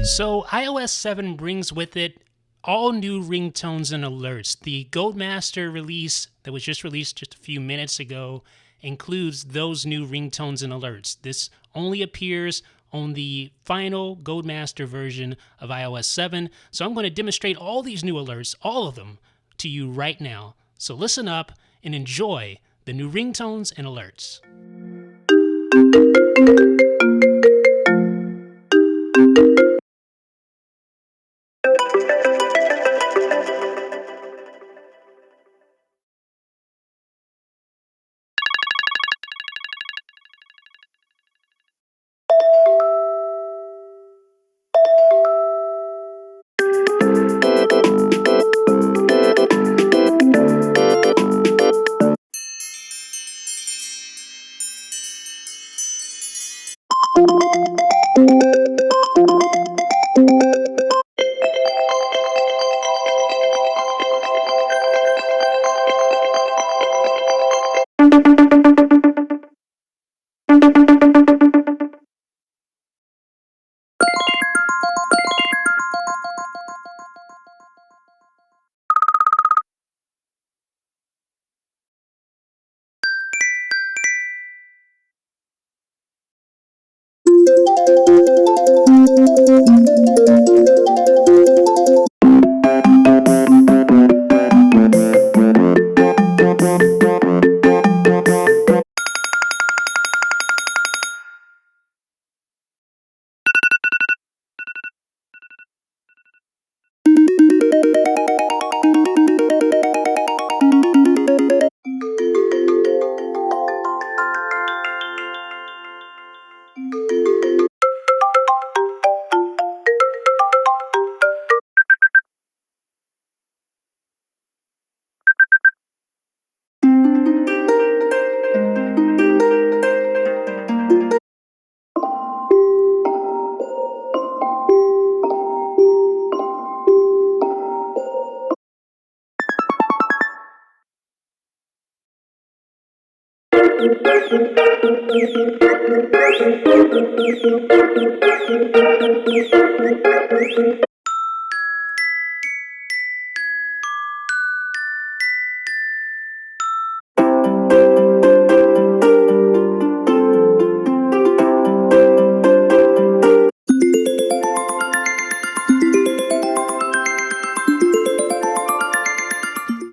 So iOS 7 brings with it all new ringtones and alerts. The Goldmaster release that was just released just a few minutes ago includes those new ringtones and alerts. This only appears on the final Goldmaster version of iOS 7. So I'm going to demonstrate all these new alerts, all of them, to you right now. So listen up and enjoy the new ringtones and alerts.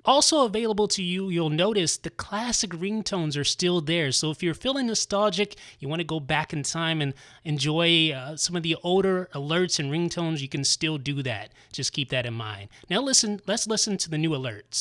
Also available to you, you'll notice the classic ringtones are still there. So if you're feeling nostalgic, you want to go back in time and enjoy some of the older alerts and ringtones, you can still do that. Just keep that in mind. Now let's listen to the new alerts.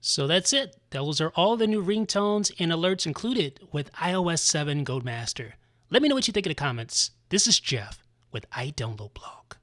So that's it. Those are all the new ringtones and alerts included with iOS 7 Goldmaster. Let me know what you think in the comments. This is Jeff with iDownloadBlog.